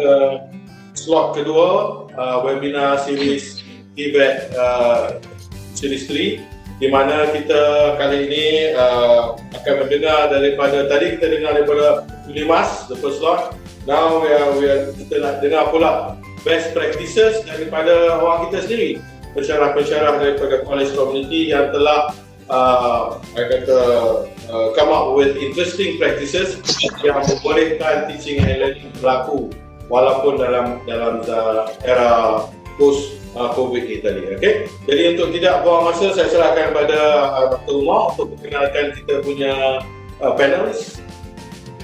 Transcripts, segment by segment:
ke slot kedua webinar series TVET series 3, di mana kita kali ini akan mendengar daripada, tadi kita dengar daripada Mas, the first slot. Now kita nak dengar pula best practices daripada orang kita sendiri, pensyarah-pensyarah daripada college community yang telah come up with interesting practices yang membolehkan teaching and learning berlaku walaupun dalam era post COVID ni tadi. Okay? Jadi untuk tidak buang masa, saya serahkan kepada Dr. Umar untuk perkenalkan kita punya panelists.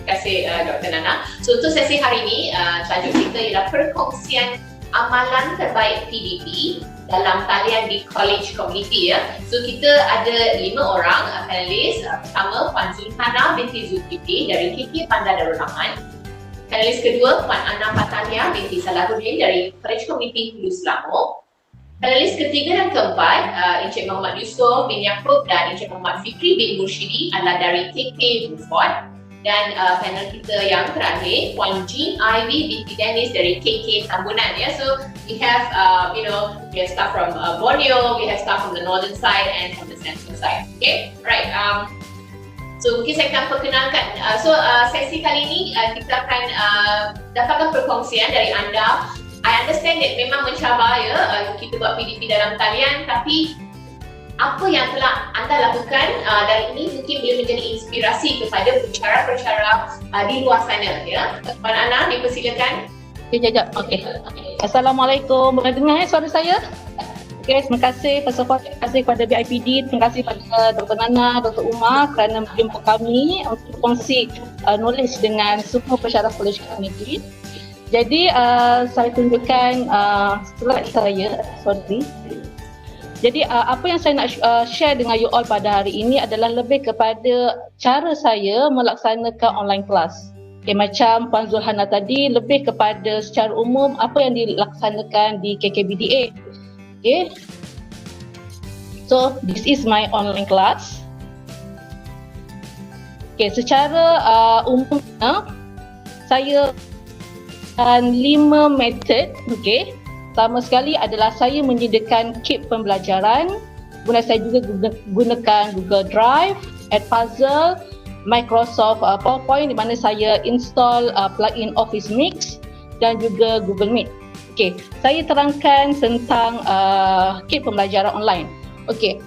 Terima kasih Dr. Nana. So untuk sesi hari ini, tajuk kita ialah perkongsian amalan terbaik PDP dalam talian di college community ya. So kita ada 5 orang panelis. Pertama, Puan Zulhana binti Zulkifli dari KK Bandar Darul Aman. Panelis kedua, Puan Ana Patania binti Salahuddin dari College Community Hulu Selangor. Panelis ketiga dan keempat, Encik Muhammad Yusof bin Yaakob dan Encik Muhammad Fikri bin Mursyidi adalah dari KK Buford. Dan panel kita yang terakhir, Puan Jean Ivy binti Dennis dari KK Tambunan ya. So we have we have staff from Borneo, we have staff from the northern side and from the central side. Okay, right. So mungkin saya akan perkenalkan. Sesi kali ini kita akan dapatkan perkongsian dari anda. I understand that memang mencabar ya kita buat PDP dalam talian, tapi apa yang telah anda lakukan dari ini mungkin boleh menjadi inspirasi kepada pensyarah-pensyarah di luar sana ya. Puan Ana, dipersilakan. Okey. Assalamualaikum. Boleh dengar suara saya? Okey, terima kasih. First of all, terima kasih kepada BIPD, terima kasih kepada Dr. Nana, Dr. Umar kerana menjemput kami untuk kongsi knowledge dengan semua pensyarah college community. Jadi saya tunjukkan slide saya. Jadi apa yang saya nak share dengan you all pada hari ini adalah lebih kepada cara saya melaksanakan online class. Okay, macam Puan Zulhana tadi, lebih kepada secara umum apa yang dilaksanakan di KKBDA. Okay. So this is my online class. Okay, secara umumnya saya 5 method. Okay. Pertama sekali adalah saya menyediakan kit pembelajaran. Kemudian saya juga gunakan Google Drive, Edpuzzle, Microsoft PowerPoint di mana saya install plugin Office Mix dan juga Google Meet. Okey, saya terangkan tentang kit pembelajaran online. Okey,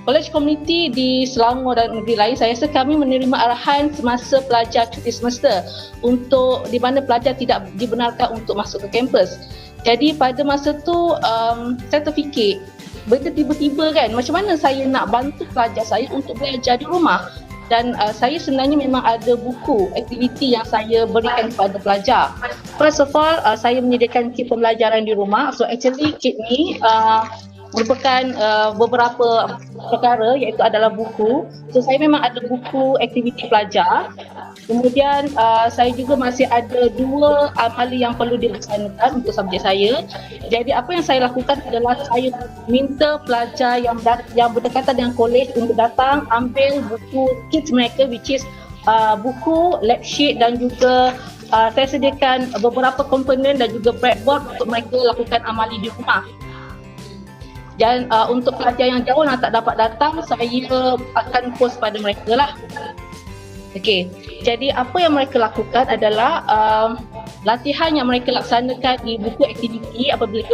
college community di Selangor dan negeri lain, saya rasa kami menerima arahan semasa pelajar cuti semester untuk di mana pelajar tidak dibenarkan untuk masuk ke kampus. Jadi pada masa tu saya terfikir, benda tiba-tiba kan, macam mana saya nak bantu pelajar saya untuk belajar di rumah. Dan saya sebenarnya memang ada buku aktiviti yang saya berikan kepada pelajar. First of all, saya menyediakan kit pembelajaran di rumah. So actually kit ni merupakan beberapa perkara, iaitu adalah buku. So saya memang ada buku aktiviti pelajar. Kemudian saya juga masih ada 2 amali yang perlu dilaksanakan untuk subjek saya. Jadi apa yang saya lakukan adalah saya minta pelajar yang berdekatan dengan kolej untuk datang ambil buku kit mereka, which is buku, lab sheet dan juga saya sediakan beberapa komponen dan juga blackboard untuk mereka lakukan amali di rumah. Dan untuk pelajar yang jauh yang tak dapat datang, saya akan post pada mereka lah. Okey, jadi apa yang mereka lakukan adalah latihan yang mereka laksanakan di buku aktiviti. Apabila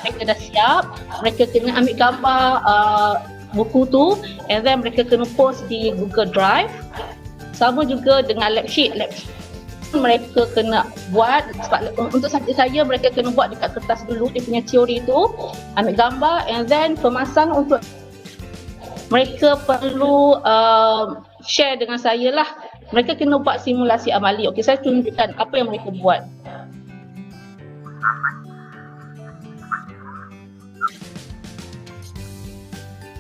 mereka dah siap, mereka kena ambil gambar buku tu and then mereka kena post di Google Drive. Sama juga dengan lab sheet mereka kena buat. Untuk subjek saya, mereka kena buat dekat kertas dulu dia punya teori tu, ambil gambar and then pemasang. Untuk mereka perlu share dengan saya lah. Mereka kena buat simulasi amali. Okey, saya tunjukkan apa yang mereka buat.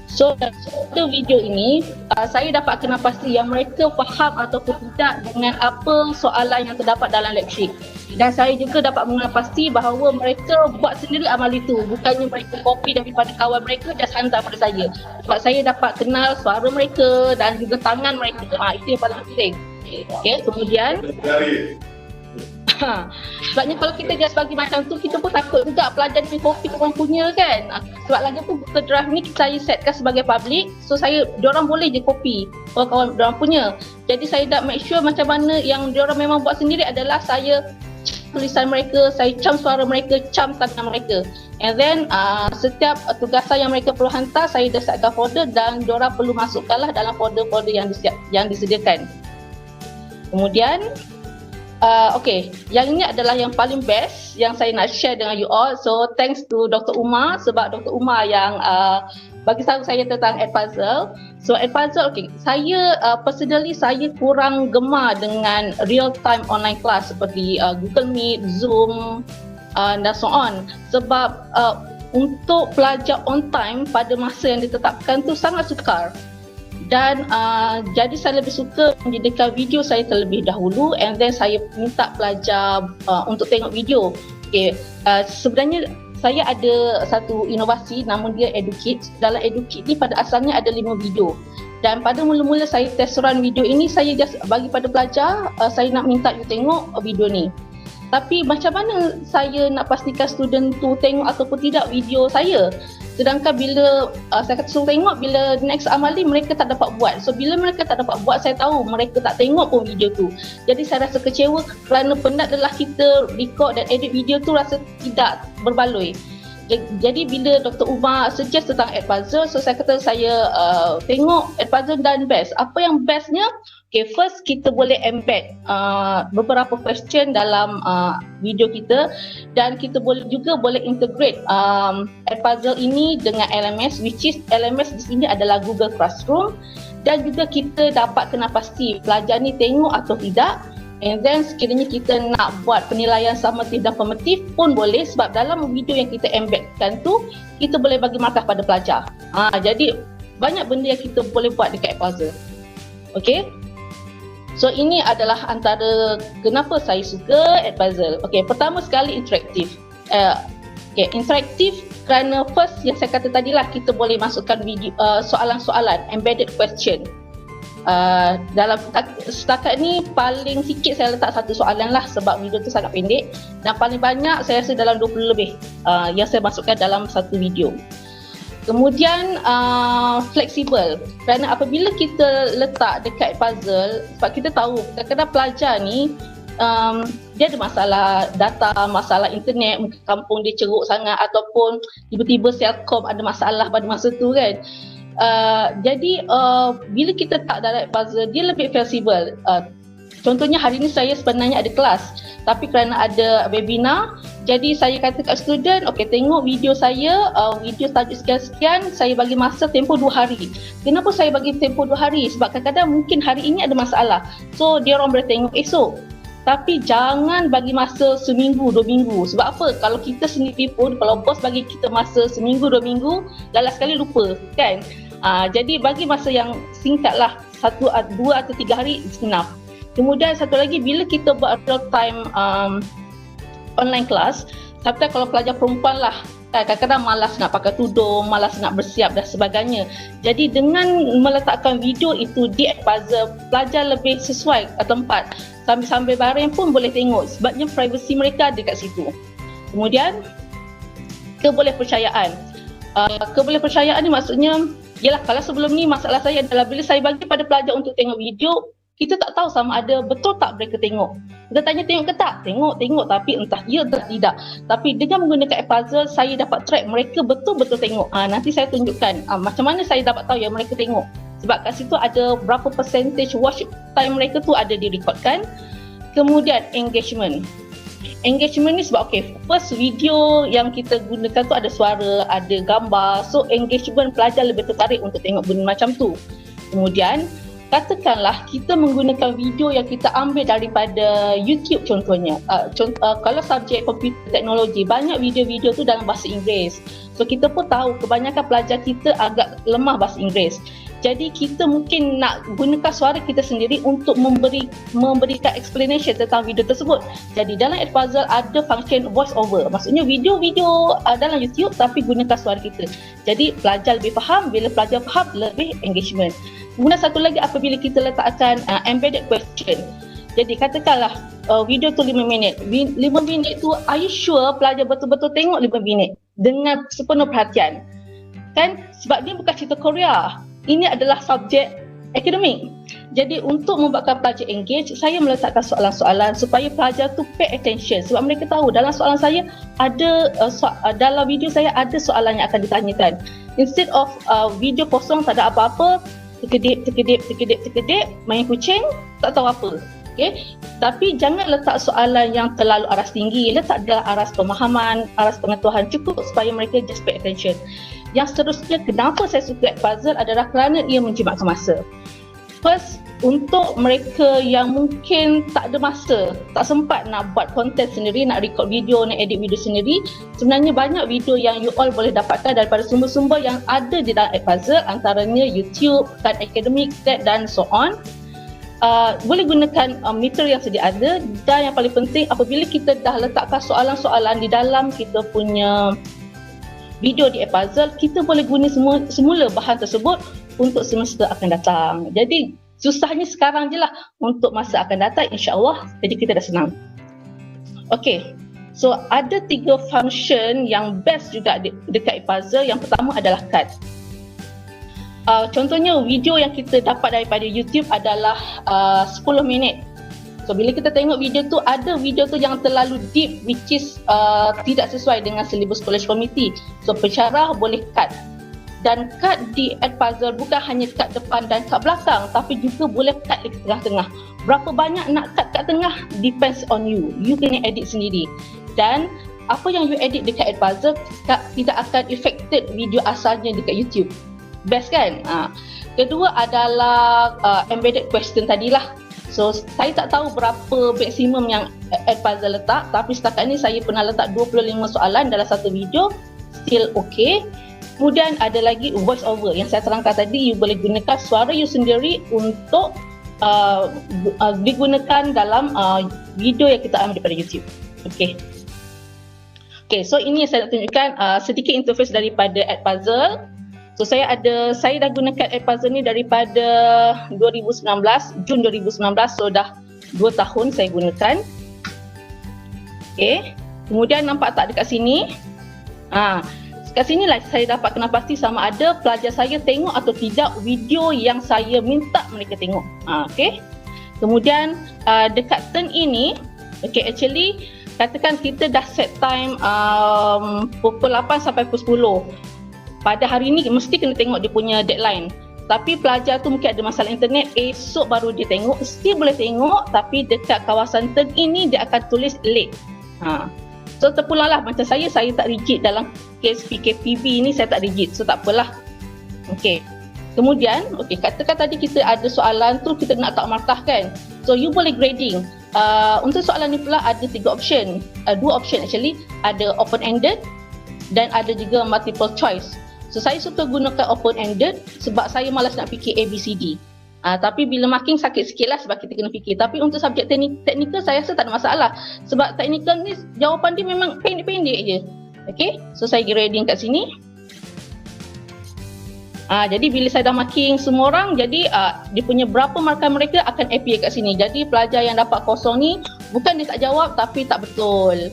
So dalam video ini saya dapat kena pasti yang mereka faham ataupun tidak dengan apa soalan yang terdapat dalam lab sheet. Dan saya juga dapat mengenal pasti bahawa mereka buat sendiri amal itu, bukannya mereka copy daripada kawan mereka dan hantar pada saya. Sebab saya dapat kenal suara mereka dan juga tangan mereka. Itu yang paling penting. Okey, kemudian Sebabnya kalau kita just bagi macam tu, kita pun takut juga pelajar ni copy orang punya kan. Sebab lagi pun Google Drive ni saya setkan sebagai public, so diorang boleh je copy kawan-kawan diorang punya. Jadi saya dah make sure macam mana yang diorang memang buat sendiri adalah saya tulisan mereka, saya cam suara mereka, cam tanda mereka. And then setiap tugasan yang mereka perlu hantar, saya dah siapkan folder dan diorang perlu masukkanlah dalam folder-folder yang disediakan. Kemudian okay, yang ini adalah yang paling best yang saya nak share dengan you all. So thanks to Dr. Umar, sebab Dr. Umar yang bagi tahu saya tentang Edpuzzle. So Edpuzzle, okay, saya personally saya kurang gemar dengan real time online class seperti Google Meet, Zoom dan so on. Sebab untuk pelajar on time pada masa yang ditetapkan tu sangat sukar. Dan jadi saya lebih suka menjadikan video saya terlebih dahulu, and then saya minta pelajar untuk tengok video. Okay, sebenarnya saya ada satu inovasi nama dia EduKit. Dalam EduKit ni pada asalnya ada 5 video. Dan pada mula-mula saya test run video ini, saya just bagi pada pelajar, saya nak minta you tengok video ni. Tapi macam mana saya nak pastikan student tu tengok ataupun tidak video saya? Sedangkan bila saya kata suruh tengok, bila next amali mereka tak dapat buat. So bila mereka tak dapat buat, saya tahu mereka tak tengok pun video tu. Jadi saya rasa kecewa kerana penat adalah kita record dan edit video tu rasa tidak berbaloi. Jadi bila Dr. Umar suggest tentang Edpuzzle, so saya kata saya tengok Edpuzzle dan best. Apa yang bestnya? Okay, first kita boleh embed beberapa question dalam video kita, dan kita juga boleh integrate Edpuzzle ini dengan LMS, which is LMS di sini adalah Google Classroom, dan juga kita dapat kena pasti pelajar ni tengok atau tidak. And then sekiranya kita nak buat penilaian summative dan formative pun boleh, sebab dalam video yang kita embedkan tu kita boleh bagi markah pada pelajar. Jadi banyak benda yang kita boleh buat dekat Edpuzzle. Okay. So ini adalah antara kenapa saya suka Edpuzzle. Okay, pertama sekali interaktif. Okay, interaktif kerana first yang saya kata tadilah, kita boleh masukkan video soalan-soalan, embedded question. Dalam setakat ni paling sikit saya letak satu soalan lah, sebab video tu sangat pendek, dan paling banyak saya rasa dalam 20 lebih yang saya masukkan dalam satu video. Kemudian fleksibel, kerana apabila kita letak dekat puzzle, sebab kita tahu kadang-kadang pelajar ni dia ada masalah data, masalah internet, mungkin kampung dia ceruk sangat, ataupun tiba-tiba Selcom ada masalah pada masa tu kan. Jadi bila kita tak dalam puzzle, dia lebih fleksibel. Contohnya hari ni saya sebenarnya ada kelas, tapi kerana ada webinar, jadi saya kata kat student, okay, tengok video saya, video tajuk sekian-sekian, saya bagi masa tempoh 2 hari. Kenapa saya bagi tempoh 2 hari? Sebab kadang-kadang mungkin hari ini ada masalah, so dia orang boleh tengok esok. Tapi jangan bagi masa seminggu, 2 minggu. Sebab apa? Kalau kita sendiri pun, kalau bos bagi kita masa seminggu, 2 minggu, last sekali lupa kan. Jadi bagi masa yang singkat lah, 1, 2 atau 3 hari is enough. Kemudian satu lagi, bila kita buat real time online class, sampai kalau pelajar perempuan lah, kadang-kadang malas nak pakai tudung, malas nak bersiap dan sebagainya. Jadi dengan meletakkan video itu di Edpuzzle, pelajar lebih sesuai ke tempat, sambil-sambil baring pun boleh tengok, sebabnya privasi mereka ada kat situ. Kemudian kebolehpercayaan. Kebolehpercayaan ni maksudnya, yalah, kalau sebelum ni masalah saya adalah bila saya bagi pada pelajar untuk tengok video, kita tak tahu sama ada betul tak mereka tengok. Kita tanya tengok ke tak? Tengok, tapi entah ya atau tidak. Tapi dengan menggunakan Edpuzzle, saya dapat track mereka betul-betul tengok. Nanti saya tunjukkan macam mana saya dapat tahu yang mereka tengok. Sebab kat situ ada berapa percentage watch time mereka tu ada direkodkan. Kemudian engagement. Engagement ni sebab first video yang kita gunakan tu ada suara, ada gambar. So engagement, pelajar lebih tertarik untuk tengok benda macam tu. Kemudian katakanlah kita menggunakan video yang kita ambil daripada YouTube contohnya. Kalau subjek komputer teknologi, banyak video-video tu dalam bahasa Inggeris. So kita pun tahu kebanyakan pelajar kita agak lemah bahasa Inggeris. Jadi kita mungkin nak gunakan suara kita sendiri untuk memberikan explanation tentang video tersebut. Jadi dalam Edpuzzle ada function voice over. Maksudnya video-video dalam YouTube tapi gunakan suara kita. Jadi pelajar lebih faham, bila pelajar faham lebih engagement. Kemudian satu lagi, apabila kita letakkan embedded question. Jadi katakanlah video tu 5 minit. 5 minit tu, are you sure pelajar betul-betul tengok 5 minit dengan sepenuh perhatian? Kan? Sebab dia bukan cerita Korea. Ini adalah subjek akademik. Jadi untuk membuatkan pelajar engage, saya meletakkan soalan-soalan supaya pelajar tu pay attention. Sebab mereka tahu dalam soalan saya ada dalam video saya ada soalan yang akan ditanyakan. Instead of video kosong tak ada apa-apa, terkedip, main kucing, tak tahu apa. Okay? Tapi jangan letak soalan yang terlalu aras tinggi, letak aras pemahaman, aras pengetahuan cukup supaya mereka just pay attention. Yang seterusnya, kenapa saya suka Edpuzzle adalah kerana ia menjimatkan masa. First, untuk mereka yang mungkin tak ada masa, tak sempat nak buat konten sendiri, nak record video, nak edit video sendiri, sebenarnya banyak video yang you all boleh dapatkan daripada sumber-sumber yang ada di dalam Edpuzzle, antaranya YouTube, Khan Academic, TED dan so on. Boleh gunakan material yang sedia ada, dan yang paling penting apabila kita dah letakkan soalan-soalan di dalam kita punya video di Edpuzzle, kita boleh guna semula bahan tersebut untuk semester akan datang. Jadi susahnya sekarang je lah, untuk masa akan datang insya-Allah, jadi kita dah senang. Okay, so ada 3 function yang best juga dekat Edpuzzle. Yang pertama adalah cut. Contohnya video yang kita dapat daripada YouTube adalah 10 minit. So bila kita tengok video tu, ada video tu yang terlalu deep, which is tidak sesuai dengan silibus College Committee. So pensyarah boleh cut. Dan cut di Edpuzzle bukan hanya cut depan dan cut belakang, tapi juga boleh cut di tengah-tengah. Berapa banyak nak cut kat tengah depends on you. You kena edit sendiri. Dan apa yang you edit dekat Edpuzzle tidak akan affected video asalnya dekat YouTube. Best kan? Kedua adalah embedded question tadilah. So saya tak tahu berapa maksimum yang Edpuzzle letak, tapi setakat ni saya pernah letak 25 soalan dalam satu video, still okay. Kemudian ada lagi voice over yang saya terangkan tadi, you boleh gunakan suara you sendiri untuk digunakan dalam video yang kita ambil daripada YouTube. Okay. Okay, so ini yang saya nak tunjukkan sedikit interface daripada Edpuzzle. So saya dah gunakan Edpuzzle ni daripada 2019, Jun 2019, so dah 2 tahun saya gunakan. Okay, kemudian nampak tak dekat sini? Kat sini lah saya dapat kena pasti sama ada pelajar saya tengok atau tidak video yang saya minta mereka tengok. Okay. Kemudian dekat turn ini, okay, actually katakan kita dah set time pukul 8 sampai pukul 10. Pada hari ini mesti kena tengok dia punya deadline. Tapi pelajar tu mungkin ada masalah internet, esok baru dia tengok, still boleh tengok, tapi dekat kawasan turn ini dia akan tulis late. So terpulanglah macam saya tak rigid dalam kes PKPB ni, saya tak rigid, so tak apalah. Okay. Kemudian, okay, katakan tadi kita ada soalan tu kita nak tak markah kan. So you boleh grading. Untuk soalan ni pula ada 3 option. 2 option actually, ada open-ended dan ada juga multiple choice. So saya suka gunakan open-ended sebab saya malas nak fikir ABCD. Tapi bila marking sakit sikit lah sebab kita kena fikir. Tapi untuk subjek teknikal saya rasa tak ada masalah. Sebab teknikal ni jawapan dia memang pendek-pendek je. Okay, so saya grading kat sini. Jadi bila saya dah marking semua orang, jadi dia punya berapa markah mereka akan appear kat sini. Jadi pelajar yang dapat kosong ni bukan dia tak jawab tapi tak betul.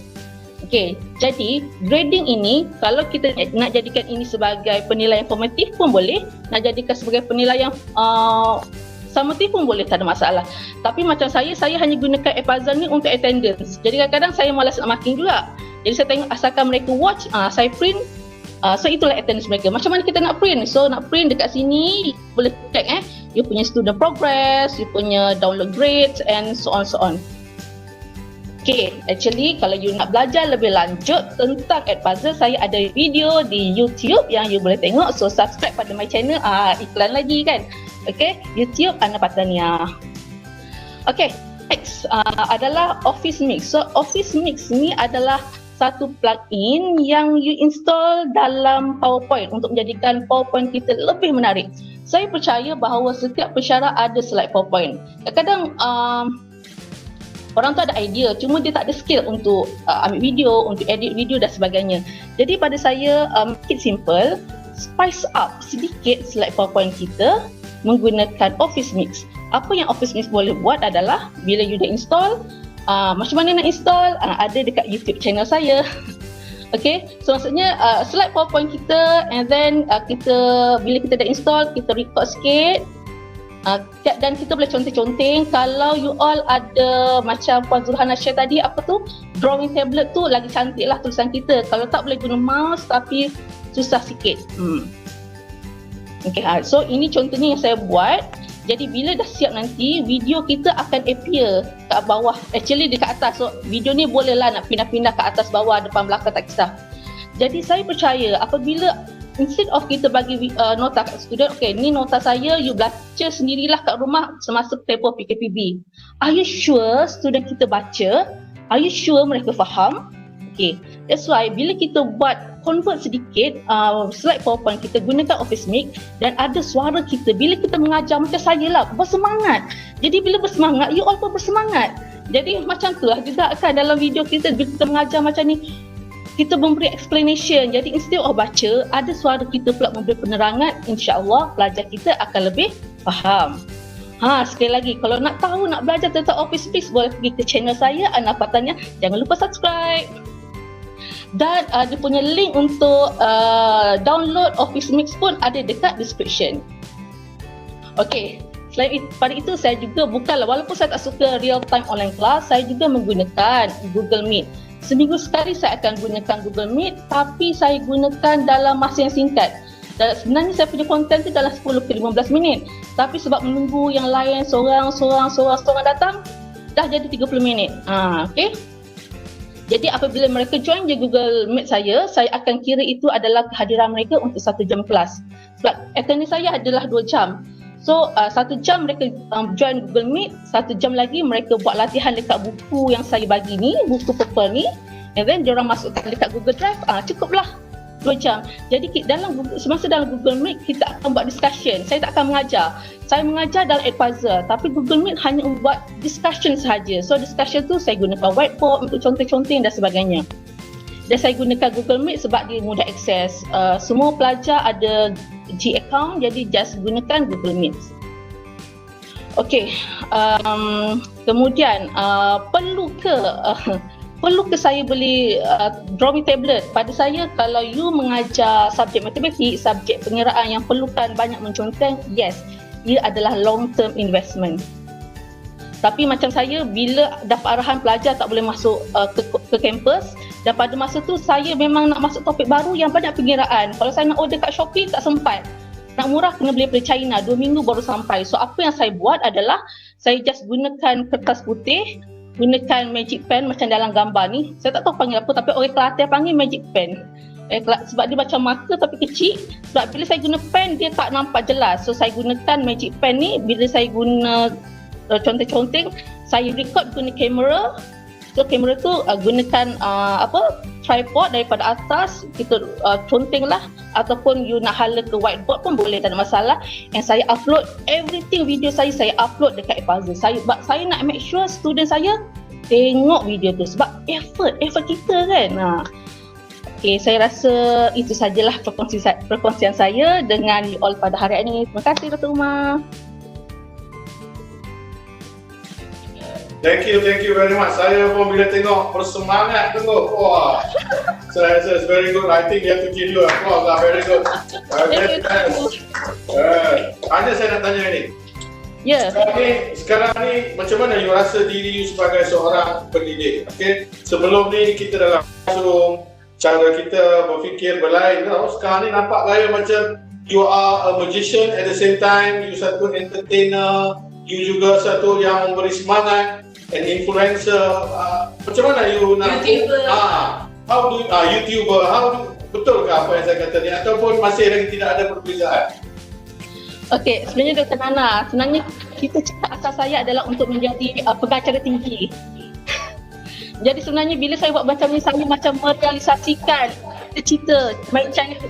Okay, jadi grading ini kalau kita nak jadikan ini sebagai penilaian formatif pun boleh, nak jadikan sebagai penilaian summative pun boleh, tak ada masalah. Tapi macam saya hanya gunakan Edpuzzle ni untuk attendance. Jadi kadang-kadang saya malas nak marking juga. Jadi saya tengok asalkan mereka watch, saya print. So itulah attendance mereka. Macam mana kita nak print? So nak print dekat sini boleh check you punya student progress, you punya download grades and so on. Okay, actually kalau you nak belajar lebih lanjut tentang Edpuzzle, saya ada video di YouTube yang you boleh tengok. So subscribe pada my channel. Iklan lagi kan. Okay, YouTube Ana Patania. Okay, next adalah Office Mix. So Office Mix ni adalah satu plugin yang you install dalam PowerPoint untuk menjadikan PowerPoint kita lebih menarik. Saya percaya bahawa setiap pensyarah ada slide PowerPoint. Kadang-kadang orang tu ada idea, cuma dia tak ada skill untuk ambil video, untuk edit video dan sebagainya. Jadi pada saya, make it simple, spice up sedikit slide PowerPoint kita menggunakan Office Mix. apa yang Office Mix boleh buat adalah bila you dah install, macam mana nak install, ada dekat YouTube channel saya. Okay, so maksudnya slide PowerPoint kita, and then bila kita dah install, kita record sikit, dan kita boleh conteng-conteng. Kalau you all ada macam Puan Zulhana share tadi, apa tu, drawing tablet tu lagi cantik lah tulisan kita. Kalau tak boleh guna mouse tapi susah sikit. Okay, so ini contohnya yang saya buat. Jadi bila dah siap nanti, video kita akan appear kat bawah, actually dekat atas. So video ni bolehlah nak pindah-pindah ke atas bawah, depan belakang, tak kisah. Jadi saya percaya apabila instead of kita bagi nota kat student, okay, ni nota saya, you baca sendirilah kat rumah semasa tempoh PKPB. Are you sure student kita baca? Are you sure mereka faham? Okay, that's why bila kita convert sedikit slide PowerPoint kita, gunakan Office Mix, dan ada suara kita bila kita mengajar macam saya lah, bersemangat. Jadi bila bersemangat, you all pun bersemangat. Jadi macam tu lah juga kan dalam video kita, bila kita mengajar macam ni, kita memberi explanation. Jadi instead of baca, ada suara kita pula memberi penerangan, insya-Allah pelajar kita akan lebih faham. Sekali lagi, kalau nak tahu, nak belajar tentang Office Mix, boleh pergi ke channel saya, Ana Fatania. Jangan lupa subscribe. Dan dia punya link untuk download Office Mix pun ada dekat description. Okay, selain pada itu, saya juga bukanlah, walaupun saya tak suka real time online class, saya juga menggunakan Google Meet. Seminggu sekali saya akan gunakan Google Meet, tapi saya gunakan dalam masa yang singkat. Dan sebenarnya saya punya konten tu dalam 10 ke 15 minit. Tapi sebab menunggu yang lain seorang datang, dah jadi 30 minit. Okay. Jadi apabila mereka join je Google Meet saya akan kira itu adalah kehadiran mereka untuk 1 jam kelas. Sebab attendance saya adalah 2 jam. So 1 jam mereka join Google Meet, 1 jam lagi mereka buat latihan dekat buku yang saya bagi ni, buku purple ni, and then diorang masukkan dekat Google Drive, cukuplah 2 jam. Jadi semasa dalam Google Meet kita akan buat discussion. Saya tak akan mengajar. Saya mengajar dalam advisor, tapi Google Meet hanya buat discussion sahaja. So discussion tu saya gunakan whiteboard untuk conteng-conteng dan sebagainya. Dan saya gunakan Google Meet sebab dia mudah akses. Semua pelajar ada G account, jadi just gunakan Google Meet. Okey, kemudian perlu ke saya beli drawing tablet? Pada saya, kalau you mengajar subjek matematik, subjek pengiraan yang perlukan banyak menconteng, yes, ia adalah long term investment. Tapi macam saya, bila dapat arahan pelajar tak boleh masuk ke kampus, dan pada masa tu saya memang nak masuk topik baru yang banyak pengiraan. Kalau saya nak order kat Shopee, tak sempat. Nak murah kena beli dari China, 2 minggu baru sampai. So apa yang saya buat adalah saya just gunakan kertas putih, gunakan magic pen macam dalam gambar ni. Saya tak tahu panggil apa, tapi orang Kelantan panggil magic pen. Sebab dia macam marker tapi kecil. Sebab bila saya guna pen, dia tak nampak jelas. So saya gunakan magic pen ni. Bila saya guna conteng-conteng, saya record guna kamera. So kamera tu gunakan tripod daripada atas, kita conteng lah. Ataupun you nak hala ke whiteboard pun boleh, tak ada masalah. And saya upload everything, video saya upload dekat Puzzle. Saya nak make sure student saya tengok video tu. Sebab effort kita kan. Okay, saya rasa itu sajalah perkongsian saya dengan you all pada hari ini. Terima kasih Dr. Umar. Thank you very much. Saya pun bila tengok bersemangat tengok. Wah. So it's very good. I think you have to give you applause lah. Very good. Ada saya nak tanya ni. Ya. Sekarang ni macam mana you rasa diri you sebagai seorang pendidik? Okay. Sebelum ni kita dalam classroom, cara kita berfikir berlain. Sekarang ni nampak gaya macam you are a magician, at the same time you satu entertainer, you juga satu yang memberi semangat, an influencer. Macam mana you nak YouTuber. YouTuber. Betul ke apa yang saya kata ni, ataupun masih lagi tidak ada perbezaan? Okey, sebenarnya Dr. Nana, sebenarnya kita cakap asal saya adalah untuk menjadi pengacara tinggi. Jadi sebenarnya bila saya buat macam ni, saya macam merealisasikan cita-cita,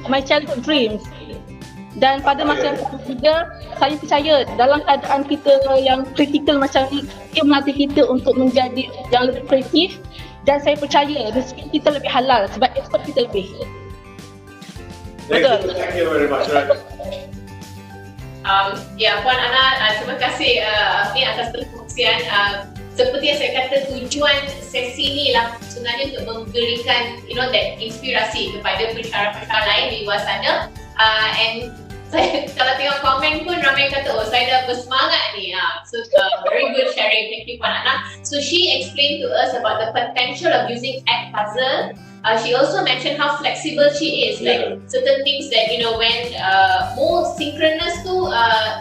my childhood dreams. Dan pada masa yang sama juga, saya percaya dalam keadaan kita yang kritikal macam ni, dia melatih kita untuk menjadi yang lebih kreatif. Dan saya percaya rezeki kita lebih halal sebab effort kita lebih. Thank you very much. Ya, Puan Ana, terima kasih atas perkongsian. Seperti yang saya kata, tujuan sesi ni lah sebenarnya untuk memberikan that inspirasi kepada pensyarah-pensyarah lain di luar sana. And saya kalau tengok komen pun ramai kata, oh saya dah bersemangat ni. So very good sharing. Thank you, Puan Ana. So she explained to us about the potential of using Edpuzzle. She also mentioned how flexible she is. Like certain things that when more synchronous tu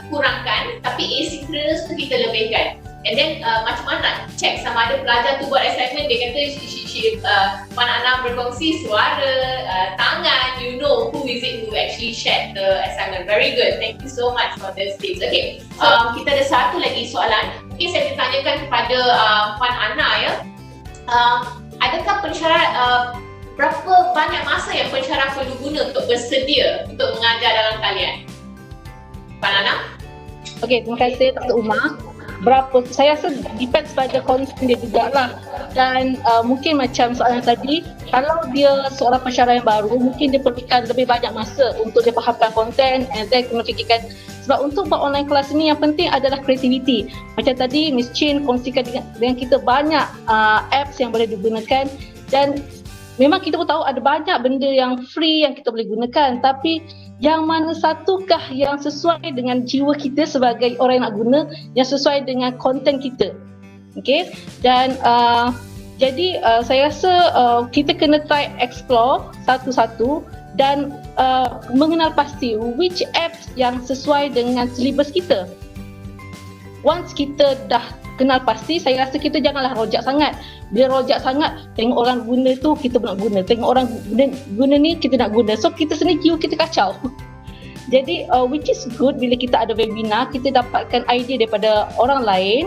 kurangkan, tapi asynchronous tu kita lebihkan. And then macam mana nak check sama ada pelajar tu buat assignment, dia kata Puan Ana berkongsi suara, tangan, who is it who actually shared the assignment. Very good. Thank you so much for this tips. Okay, kita ada satu lagi soalan. Mungkin saya bertanyakan kepada Puan Ana ya. Adakah pensyarah berapa banyak masa yang pensyarah perlu guna untuk bersedia untuk mengajar dalam talian? Puan Ana? Okey, terima kasih Dr. Umar. Berapa, saya rasa depends pada konten dia jugalah. Dan mungkin macam soalan tadi, kalau dia seorang pensyarah yang baru, mungkin dia perlukan lebih banyak masa untuk dia fahamkan konten and then kena fikirkan. Sebab untuk buat online kelas ni yang penting adalah kreativiti. Macam tadi Miss Chin kongsikan dengan kita banyak apps yang boleh digunakan, dan memang kita pun tahu ada banyak benda yang free yang kita boleh gunakan, tapi yang mana satukah yang sesuai dengan jiwa kita sebagai orang yang nak guna, yang sesuai dengan konten kita. Okay, dan jadi saya rasa kita kena try explore satu-satu dan mengenal pasti which apps yang sesuai dengan syllabus kita. Once kita dah kenal pasti, saya rasa kita janganlah rojak sangat. Bila rojak sangat, tengok orang guna tu kita pun nak guna, tengok orang guna ni kita nak guna. So kita sendiri jiwa kita kacau. Jadi which is good bila kita ada webinar, kita dapatkan idea daripada orang lain,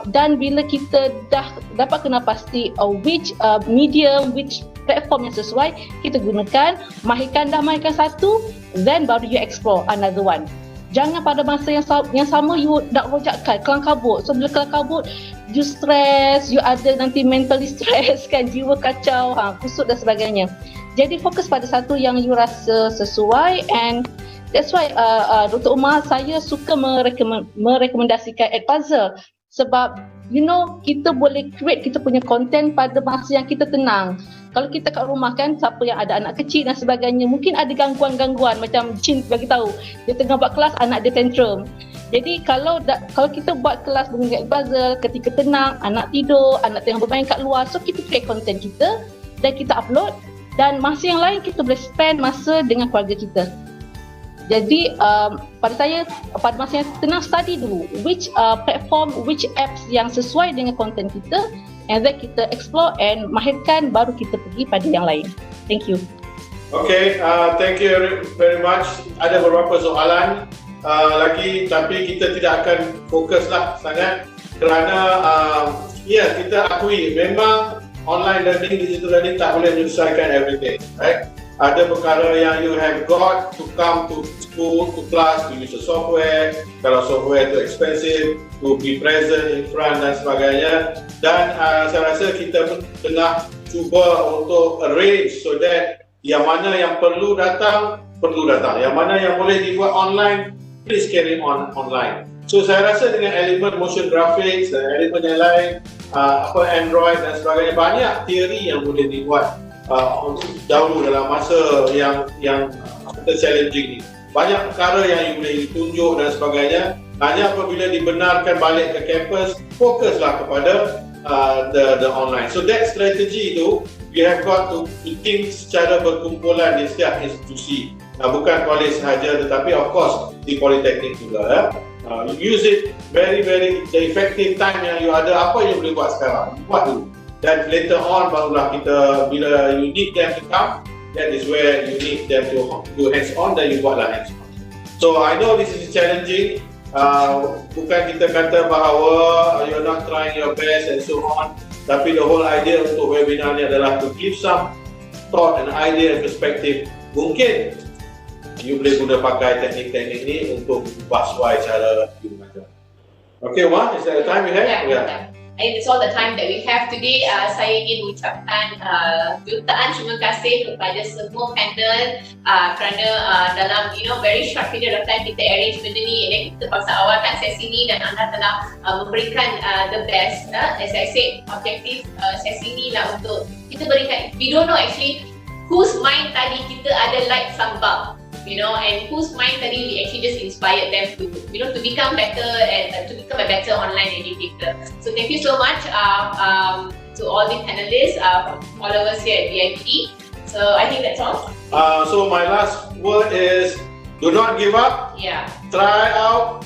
dan bila kita dah dapat kenal pasti which medium, which platform yang sesuai, kita gunakan. Mahirkan satu, then baru you explore another one. Jangan pada masa yang sama you nak rojakkan, kelang kabut. So bila kelang kabut, you stress, you ada nanti mentally stress kan, jiwa kacau, kusut dan sebagainya. Jadi fokus pada satu yang you rasa sesuai, and that's why Dr. Umar, saya suka merekomendasikan Edpuzzle. Sebab kita boleh create kita punya content pada masa yang kita tenang. Kalau kita kat rumah kan, siapa yang ada anak kecil dan sebagainya, mungkin ada gangguan-gangguan macam Chin bagi tahu, dia tengah buat kelas, anak dia tantrum. Jadi kalau kita buat kelas menggunakan Edpuzzle ketika tenang, anak tidur, anak tengah bermain kat luar, so kita create content kita dan kita upload, dan masa yang lain kita boleh spend masa dengan keluarga kita. Jadi pada saya, pada masa yang tenang, study dulu which platform, which apps yang sesuai dengan konten kita, and then kita explore and mahirkan, baru kita pergi pada yang lain. Thank you. Okay, thank you very much. Ada beberapa soalan lagi, tapi kita tidak akan fokuslah sangat kerana kita akui memang online learning, digital learning tak boleh menyelesaikan everything, right? Ada perkara yang you have got to come to school, to class, to use the software. Kalau software tu expensive, to be present in front dan sebagainya. Dan saya rasa kita pun tengah cuba untuk arrange so that yang mana yang perlu datang. Yang mana yang boleh dibuat online, please carry on online. So saya rasa dengan elemen motion graphics dan elemen yang lain, Android dan sebagainya, banyak teori yang boleh dibuat dahulu dalam masa yang challenging ni. Banyak perkara yang you boleh tunjuk dan sebagainya. Hanya apabila dibenarkan balik ke kampus, fokuslah kepada the online. So that strategy tu, you have got to think secara berkumpulan di setiap institusi. Bukan college sahaja, tetapi of course di politeknik juga. Use it very the effective time yang you ada. Apa yang boleh buat sekarang, buat dulu. Dan later on barulah kita, bila you need them to come, that is where you need them to do hands-on, dan you buatlah hands-on. So I know this is challenging. Bukan kita kata bahawa you're not trying your best and so on, tapi the whole idea untuk webinar ni adalah to give some thought and idea and perspective. Mungkin you boleh guna pakai teknik-teknik ni untuk ubah suai cara you mengajar. Okay, Umar, is that the time we have? Yeah. I think that's all the time that we have today. Saya ingin mengucapkan jutaan terima kasih kepada semua panel kerana dalam very short period of time kita arrange benda ni, dan kita paksa awalkan sesi ni dan anda telah memberikan the best. As I said, objektif sesi ni lah untuk kita berikan, we don't know actually whose mind tadi kita ada light some bulb, and whose mind tadi we actually just inspired them to, to become better and to become a better online educator. So thank you so much to all the panelists, all of us here at VIP. So I think that's all. So my last word is, do not give up. Yeah. Try out.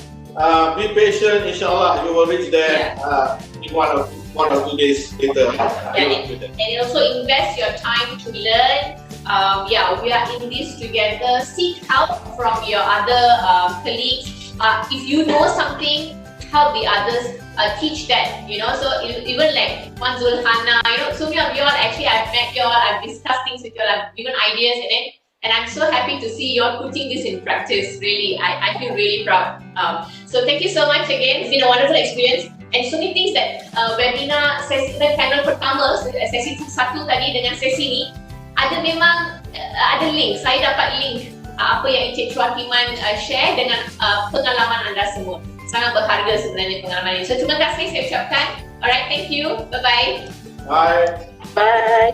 Be patient. Inshallah, you will reach there in one or 2 days later. And also invest your time to learn. We are in this together. Seek help from your other colleagues. If you know something, help the others teach that. So even like Wan Zulhana, so many of you all actually, I've met you all, I've discussed things with you all, I've given ideas in it, and I'm so happy to see you all putting this in practice. Really, I feel really proud. So thank you so much again. It's been a wonderful experience. And so many things that webinar sesi panel pertama, sesi 1 tadi dengan sesi ni, ada link, saya dapat link apa yang Encik Chua Kiman share dengan pengalaman anda semua. Sangat berharga sebenarnya pengalaman ini. So terima kasih saya ucapkan. Alright, thank you. Bye-bye. Bye. Bye.